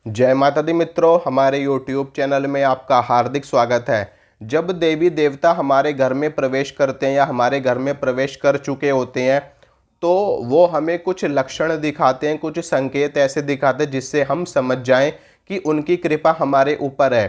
जय माता दी मित्रों, हमारे YouTube चैनल में आपका हार्दिक स्वागत है। जब देवी देवता हमारे घर में प्रवेश करते हैं या हमारे घर में प्रवेश कर चुके होते हैं तो वो हमें कुछ लक्षण दिखाते हैं, कुछ संकेत ऐसे दिखाते हैं जिससे हम समझ जाएं कि उनकी कृपा हमारे ऊपर है।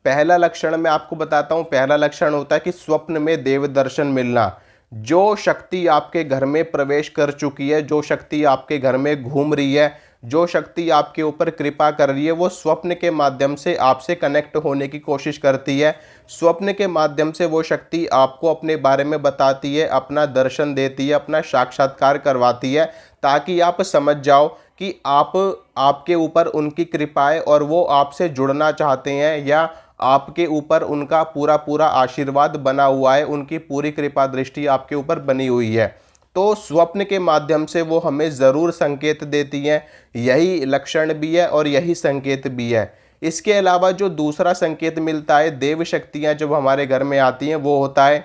पहला लक्षण मैं आपको बताता हूं। पहला लक्षण होता है कि स्वप्न में देव दर्शन मिलना। जो शक्ति आपके घर में प्रवेश कर चुकी है, जो शक्ति आपके घर में घूम रही है, जो शक्ति आपके ऊपर कृपा कर रही है, वो स्वप्न के माध्यम से आपसे कनेक्ट होने की कोशिश करती है। स्वप्न के माध्यम से वो शक्ति आपको अपने बारे में बताती है, अपना दर्शन देती है, अपना साक्षात्कार करवाती है, ताकि आप समझ जाओ कि आपके ऊपर उनकी कृपा है और वो आपसे जुड़ना चाहते हैं या आपके ऊपर उनका पूरा पूरा आशीर्वाद बना हुआ है, उनकी पूरी कृपा दृष्टि आपके ऊपर बनी हुई है। तो स्वप्न के माध्यम से वो हमें ज़रूर संकेत देती हैं। यही लक्षण भी है और यही संकेत भी है। इसके अलावा जो दूसरा संकेत मिलता है, देव शक्तियाँ जब हमारे घर में आती हैं, वो होता है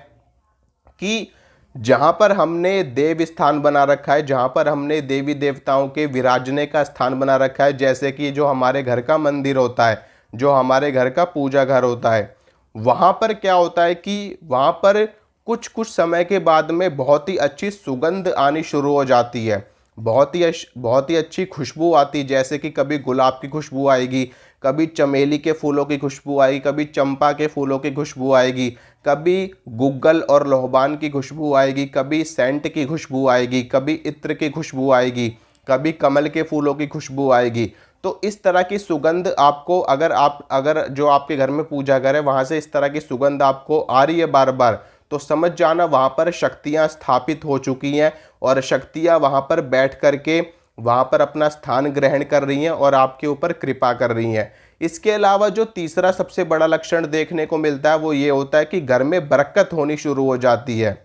कि जहाँ पर हमने देव स्थान बना रखा है, जहाँ पर हमने देवी देवताओं के विराजने का स्थान बना रखा है, जैसे कि जो हमारे घर का मंदिर होता है, जो हमारे घर का पूजा घर होता है, वहाँ पर क्या होता है कि वहाँ पर कुछ कुछ समय के बाद में बहुत ही अच्छी सुगंध आनी शुरू हो जाती है। बहुत ही अच्छी खुशबू आती, जैसे कि कभी गुलाब की खुशबू आएगी, कभी चमेली के फूलों की खुशबू आएगी, कभी चंपा के फूलों की खुशबू आएगी, कभी गुग्गल और लोहबान की खुशबू आएगी, कभी सेंट की खुशबू आएगी, कभी इत्र की खुशबू आएगी, कभी कमल के फूलों की खुशबू आएगी। तो इस तरह की सुगंध आपको, अगर जो आपके घर में पूजा घर है वहाँ से इस तरह की सुगंध आपको आ रही है बार बार, तो समझ जाना वहाँ पर शक्तियाँ स्थापित हो चुकी हैं और शक्तियाँ वहाँ पर बैठ करके वहाँ पर अपना स्थान ग्रहण कर रही हैं और आपके ऊपर कृपा कर रही हैं। इसके अलावा जो तीसरा सबसे बड़ा लक्षण देखने को मिलता है वो ये होता है कि घर में बरकत होनी शुरू हो जाती है।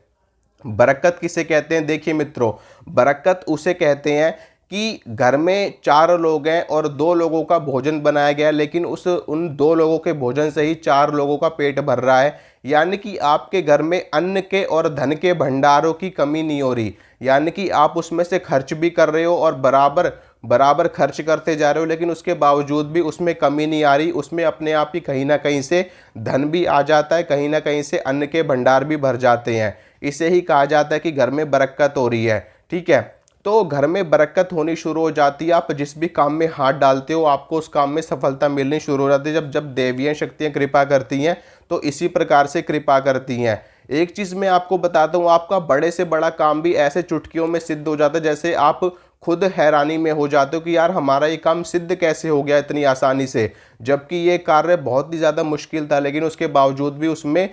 बरकत किसे कहते हैं? देखिए मित्रों, बरकत उसे कहते हैं कि घर में 4 लोग हैं और 2 लोगों का भोजन बनाया गया है, लेकिन उन 2 लोगों के भोजन से ही 4 लोगों का पेट भर रहा है। यानी कि आपके घर में अन्न के और धन के भंडारों की कमी नहीं हो रही। यानी कि आप उसमें से खर्च भी कर रहे हो और बराबर बराबर खर्च करते जा रहे हो, लेकिन उसके बावजूद भी उसमें कमी नहीं आ रही। उसमें अपने आप ही कहीं ना कहीं से धन भी आ जाता है, कहीं ना कहीं से अन्न के भंडार भी भर जाते हैं। इसे ही कहा जाता है कि घर में बरकत हो रही है। ठीक है, तो घर में बरकत होनी शुरू हो जाती है। आप जिस भी काम में हाथ डालते हो आपको उस काम में सफलता मिलनी शुरू हो जाती है। जब जब देवियाँ शक्तियाँ कृपा करती हैं तो इसी प्रकार से कृपा करती हैं। एक चीज़ मैं आपको बताता हूँ, आपका बड़े से बड़ा काम भी ऐसे चुटकियों में सिद्ध हो जाता है, जैसे आप खुद हैरानी में हो जाते हो कि यार हमारा ये काम सिद्ध कैसे हो गया इतनी आसानी से, जबकि ये कार्य बहुत ही ज़्यादा मुश्किल था, लेकिन उसके बावजूद भी उसमें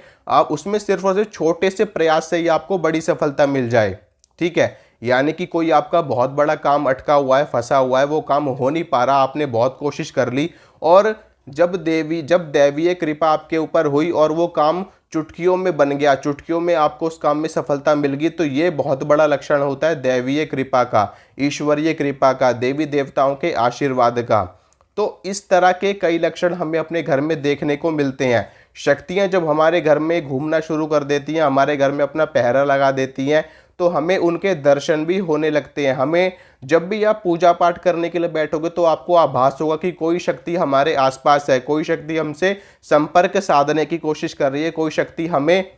सिर्फ और सिर्फ छोटे से प्रयास से ही आपको बड़ी सफलता मिल जाए। ठीक है, यानी कि कोई आपका बहुत बड़ा काम अटका हुआ है, फंसा हुआ है, वो काम हो नहीं पा रहा, आपने बहुत कोशिश कर ली, और जब दैवीय कृपा आपके ऊपर हुई और वो काम चुटकियों में बन गया, चुटकियों में आपको उस काम में सफलता मिल गई, तो ये बहुत बड़ा लक्षण होता है दैवीय कृपा का, ईश्वरीय कृपा का, देवी देवताओं के आशीर्वाद का। तो इस तरह के कई लक्षण हमें अपने घर में देखने को मिलते हैं। शक्तियाँ जब हमारे घर में घूमना शुरू कर देती हैं, हमारे घर में अपना पहरा लगा देती हैं, तो हमें उनके दर्शन भी होने लगते हैं। हमें जब भी आप पूजा पाठ करने के लिए बैठोगे तो आपको आभास होगा कि कोई शक्ति हमारे आसपास है, कोई शक्ति हमसे संपर्क साधने की कोशिश कर रही है, कोई शक्ति हमें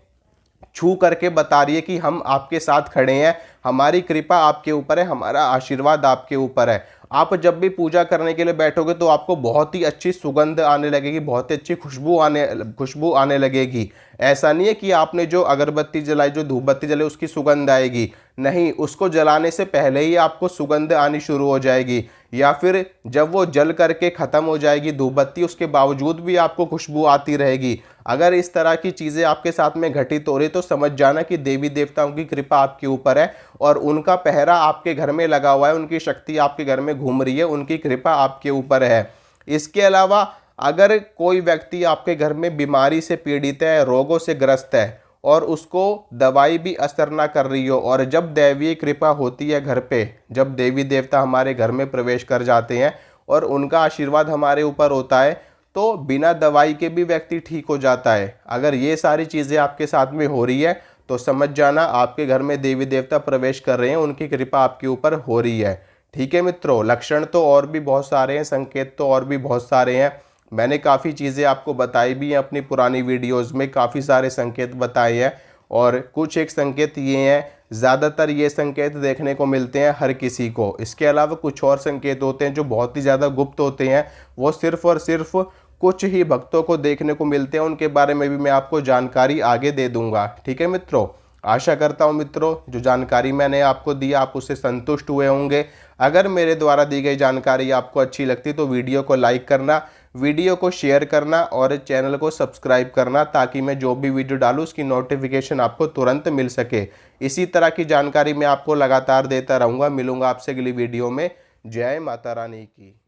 छू करके बता रही है कि हम आपके साथ खड़े हैं, हमारी कृपा आपके ऊपर है, हमारा आशीर्वाद आपके ऊपर है। आप जब भी पूजा करने के लिए बैठोगे तो आपको बहुत ही अच्छी सुगंध आने लगेगी, बहुत ही अच्छी खुशबू आने लगेगी। ऐसा नहीं है कि आपने जो अगरबत्ती जलाई, जो धूपबत्ती जलाई उसकी सुगंध आएगी, नहीं, उसको जलाने से पहले ही आपको सुगंध आनी शुरू हो जाएगी, या फिर जब वो जल करके ख़त्म हो जाएगी धूपबत्ती, उसके बावजूद भी आपको खुशबू आती रहेगी। अगर इस तरह की चीज़ें आपके साथ में घटित हो रही तो समझ जाना कि देवी देवताओं की कृपा आपके ऊपर है और उनका पहरा आपके घर में लगा हुआ है, उनकी शक्ति आपके घर में घूम रही है, उनकी कृपा आपके ऊपर है। इसके अलावा अगर कोई व्यक्ति आपके घर में बीमारी से पीड़ित है, रोगों से ग्रस्त है और उसको दवाई भी असर ना कर रही हो, और जब दैवीय कृपा होती है घर पे, जब देवी देवता हमारे घर में प्रवेश कर जाते हैं और उनका आशीर्वाद हमारे ऊपर होता है, तो बिना दवाई के भी व्यक्ति ठीक हो जाता है। अगर ये सारी चीज़ें आपके साथ में हो रही है तो समझ जाना आपके घर में देवी देवता प्रवेश कर रहे हैं, उनकी कृपा आपके ऊपर हो रही है। ठीक है मित्रों, लक्षण तो और भी बहुत सारे हैं, संकेत तो और भी बहुत सारे हैं। मैंने काफ़ी चीज़ें आपको बताई भी हैं अपनी पुरानी वीडियोस में, काफ़ी सारे संकेत बताए हैं। और कुछ एक संकेत ये हैं, ज़्यादातर ये संकेत देखने को मिलते हैं हर किसी को। इसके अलावा कुछ और संकेत होते हैं जो बहुत ही ज़्यादा गुप्त होते हैं, वो सिर्फ और सिर्फ कुछ ही भक्तों को देखने को मिलते हैं। उनके बारे में भी मैं आपको जानकारी आगे दे दूंगा। ठीक है मित्रों, आशा करता हूं मित्रों जो जानकारी मैंने आपको दी आप उससे संतुष्ट हुए होंगे। अगर मेरे द्वारा दी गई जानकारी आपको अच्छी लगती तो वीडियो को लाइक करना, वीडियो को शेयर करना और चैनल को सब्सक्राइब करना, ताकि मैं जो भी वीडियो डालूँ उसकी नोटिफिकेशन आपको तुरंत मिल सके। इसी तरह की जानकारी मैं आपको लगातार देता रहूँगा। मिलूंगा आपसे अगली वीडियो में। जय माता रानी की।